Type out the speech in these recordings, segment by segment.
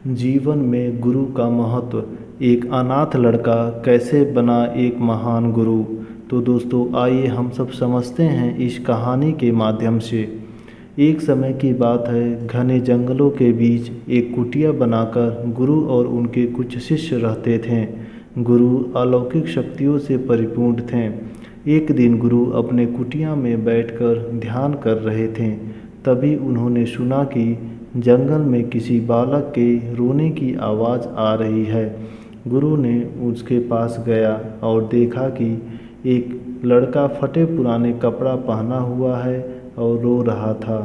जीवन में गुरु का महत्व। एक अनाथ लड़का कैसे बना एक महान गुरु। तो दोस्तों आइए हम सब समझते हैं इस कहानी के माध्यम से। एक समय की बात है, घने जंगलों के बीच एक कुटिया बनाकर गुरु और उनके कुछ शिष्य रहते थे। गुरु अलौकिक शक्तियों से परिपूर्ण थे। एक दिन गुरु अपने कुटिया में बैठकर ध्यान कर रहे थे। तभी उन्होंने सुना कि जंगल में किसी बालक के रोने की आवाज़ आ रही है। गुरु ने उसके पास गया और देखा कि एक लड़का फटे पुराने कपड़ा पहना हुआ है और रो रहा था।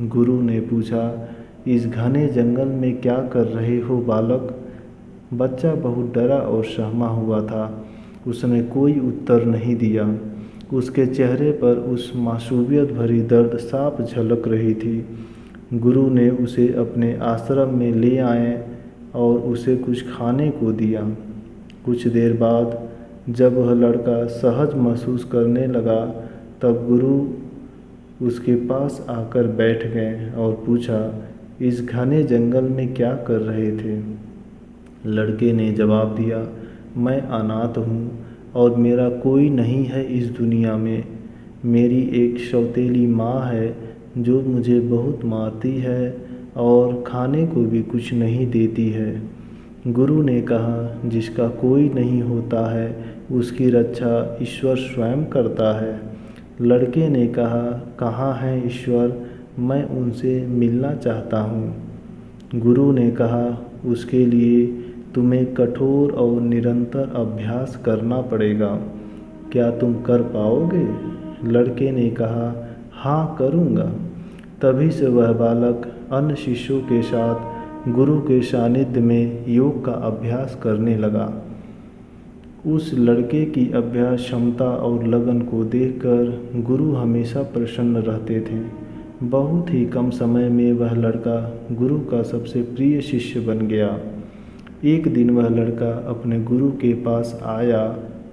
गुरु ने पूछा, इस घने जंगल में क्या कर रहे हो बालक? बच्चा बहुत डरा और सहमा हुआ था। उसने कोई उत्तर नहीं दिया। उसके चेहरे पर उस मासूमियत भरी दर्द साफ झलक रही थी। गुरु ने उसे अपने आश्रम में ले आए और उसे कुछ खाने को दिया। कुछ देर बाद जब वह लड़का सहज महसूस करने लगा, तब गुरु उसके पास आकर बैठ गए और पूछा, इस घने जंगल में क्या कर रहे थे? लड़के ने जवाब दिया, मैं अनाथ हूँ और मेरा कोई नहीं है इस दुनिया में। मेरी एक सौतेली माँ है जो मुझे बहुत मारती है और खाने को भी कुछ नहीं देती है। गुरु ने कहा, जिसका कोई नहीं होता है उसकी रक्षा ईश्वर स्वयं करता है। लड़के ने कहा, कहाँ है ईश्वर? मैं उनसे मिलना चाहता हूँ। गुरु ने कहा, उसके लिए तुम्हें कठोर और निरंतर अभ्यास करना पड़ेगा। क्या तुम कर पाओगे? लड़के ने कहा, हाँ करूँगा। तभी से वह बालक अन्य शिष्यों के साथ गुरु के सानिध्य में योग का अभ्यास करने लगा। उस लड़के की अभ्यास क्षमता और लगन को देखकर गुरु हमेशा प्रसन्न रहते थे। बहुत ही कम समय में वह लड़का गुरु का सबसे प्रिय शिष्य बन गया। एक दिन वह लड़का अपने गुरु के पास आया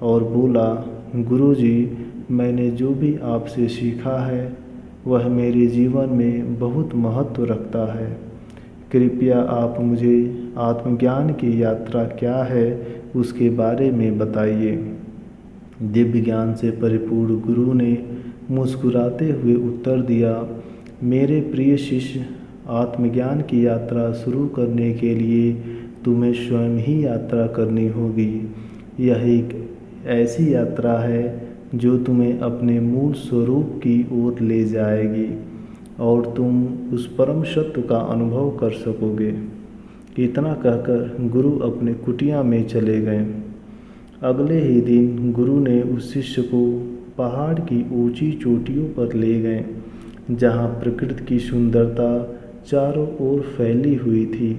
और बोला, गुरुजी, मैंने जो भी आपसे सीखा है वह मेरे जीवन में बहुत महत्व रखता है। कृपया आप मुझे आत्मज्ञान की यात्रा क्या है उसके बारे में बताइए। दिव्य ज्ञान से परिपूर्ण गुरु ने मुस्कुराते हुए उत्तर दिया, मेरे प्रिय शिष्य, आत्मज्ञान की यात्रा शुरू करने के लिए तुम्हें स्वयं ही यात्रा करनी होगी। यह एक ऐसी यात्रा है जो तुम्हें अपने मूल स्वरूप की ओर ले जाएगी और तुम उस परम सत्य का अनुभव कर सकोगे। इतना कहकर गुरु अपने कुटिया में चले गए। अगले ही दिन गुरु ने उस शिष्य को पहाड़ की ऊंची चोटियों पर ले गए, जहाँ प्रकृति की सुंदरता चारों ओर फैली हुई थी।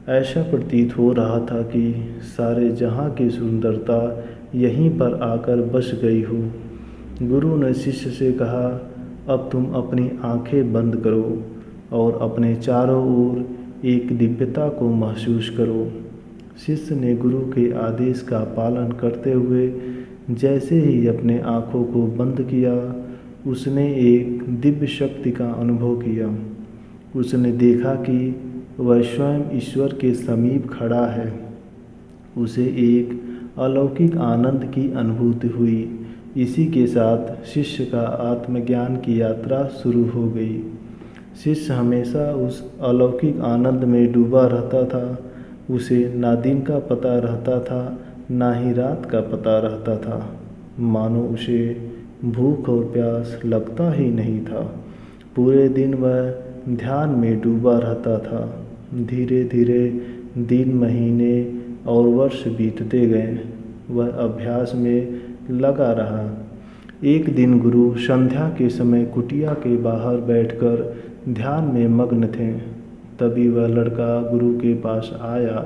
ऐसा प्रतीत हो रहा था कि सारे जहाँ की सुंदरता यहीं पर आकर बस गई हो। गुरु ने शिष्य से कहा, अब तुम अपनी आंखें बंद करो और अपने चारों ओर एक दिव्यता को महसूस करो। शिष्य ने गुरु के आदेश का पालन करते हुए जैसे ही अपने आँखों को बंद किया, उसने एक दिव्य शक्ति का अनुभव किया। उसने देखा कि वह स्वयं ईश्वर के समीप खड़ा है। उसे एक अलौकिक आनंद की अनुभूति हुई। इसी के साथ शिष्य का आत्मज्ञान की यात्रा शुरू हो गई। शिष्य हमेशा उस अलौकिक आनंद में डूबा रहता था। उसे ना दिन का पता रहता था, ना ही रात का पता रहता था। मानो उसे भूख और प्यास लगता ही नहीं था। पूरे दिन वह ध्यान में डूबा रहता था। धीरे धीरे दिन, महीने और वर्ष बीतते गए। वह अभ्यास में लगा रहा। एक दिन गुरु संध्या के समय कुटिया के बाहर बैठकर ध्यान में मग्न थे। तभी वह लड़का गुरु के पास आया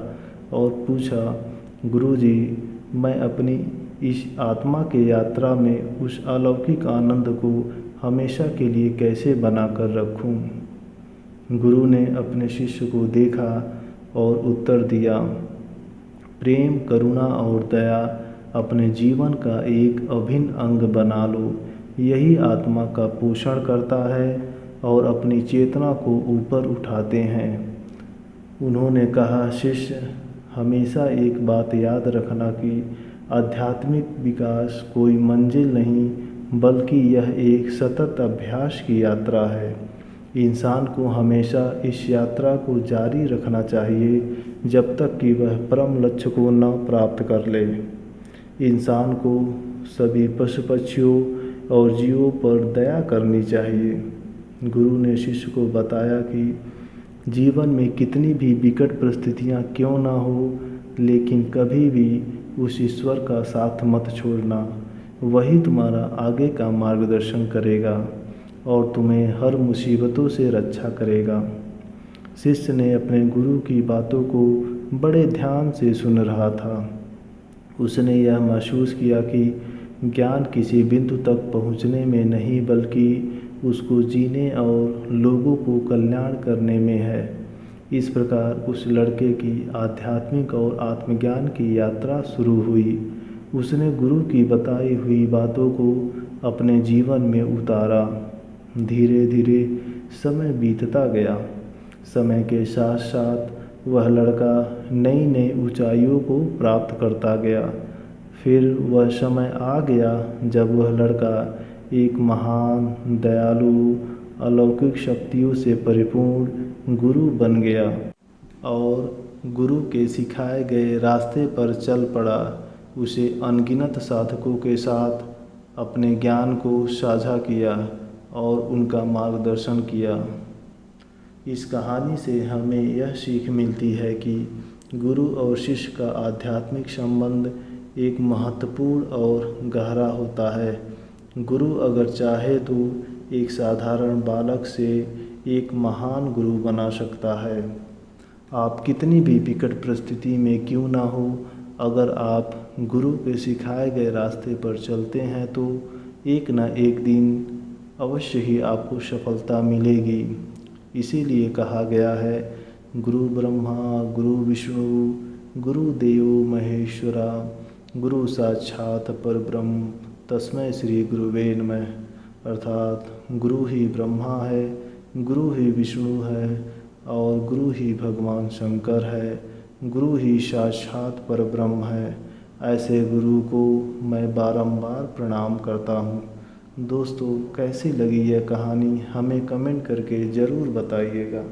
और पूछा, गुरुजी, मैं अपनी इस आत्मा की यात्रा में उस अलौकिक आनंद को हमेशा के लिए कैसे बना कर रखूं? गुरु ने अपने शिष्य को देखा और उत्तर दिया, प्रेम, करुणा और दया अपने जीवन का एक अभिन्न अंग बना लो। यही आत्मा का पोषण करता है और अपनी चेतना को ऊपर उठाते हैं। उन्होंने कहा, शिष्य, हमेशा एक बात याद रखना कि आध्यात्मिक विकास कोई मंजिल नहीं बल्कि यह एक सतत अभ्यास की यात्रा है। इंसान को हमेशा इस यात्रा को जारी रखना चाहिए जब तक कि वह परम लक्ष्य को न प्राप्त कर ले। इंसान को सभी पशु पक्षियों और जीवों पर दया करनी चाहिए। गुरु ने शिष्य को बताया कि जीवन में कितनी भी विकट परिस्थितियाँ क्यों ना हो, लेकिन कभी भी उस ईश्वर का साथ मत छोड़ना। वही तुम्हारा आगे का मार्गदर्शन करेगा और तुम्हें हर मुसीबतों से रक्षा करेगा। शिष्य ने अपने गुरु की बातों को बड़े ध्यान से सुन रहा था। उसने यह महसूस किया कि ज्ञान किसी बिंदु तक पहुँचने में नहीं बल्कि उसको जीने और लोगों को कल्याण करने में है। इस प्रकार उस लड़के की आध्यात्मिक और आत्मज्ञान की यात्रा शुरू हुई। उसने गुरु की बताई हुई बातों को अपने जीवन में उतारा। धीरे धीरे समय बीतता गया। समय के साथ साथ वह लड़का नई नई ऊंचाइयों को प्राप्त करता गया। फिर वह समय आ गया जब वह लड़का एक महान, दयालु, अलौकिक शक्तियों से परिपूर्ण गुरु बन गया और गुरु के सिखाए गए रास्ते पर चल पड़ा। उसे अनगिनत साधकों के साथ अपने ज्ञान को साझा किया और उनका मार्गदर्शन किया। इस कहानी से हमें यह सीख मिलती है कि गुरु और शिष्य का आध्यात्मिक संबंध एक महत्वपूर्ण और गहरा होता है। गुरु अगर चाहे तो एक साधारण बालक से एक महान गुरु बना सकता है। आप कितनी भी विकट परिस्थिति में क्यों ना हो, अगर आप गुरु के सिखाए गए रास्ते पर चलते हैं तो एक न एक दिन अवश्य ही आपको सफलता मिलेगी। इसीलिए कहा गया है, गुरु ब्रह्मा गुरु विष्णु गुरुदेवो महेश्वरा गुरु साक्षात परब्रह्म तस्मै श्री गुरुवे नमः। अर्थात गुरु ही ब्रह्मा है, गुरु ही विष्णु है और गुरु ही भगवान शंकर है, गुरु ही साक्षात परब्रह्म है। ऐसे गुरु को मैं बारंबार प्रणाम करता हूँ। दोस्तों, कैसी लगी यह कहानी हमें कमेंट करके ज़रूर बताइएगा।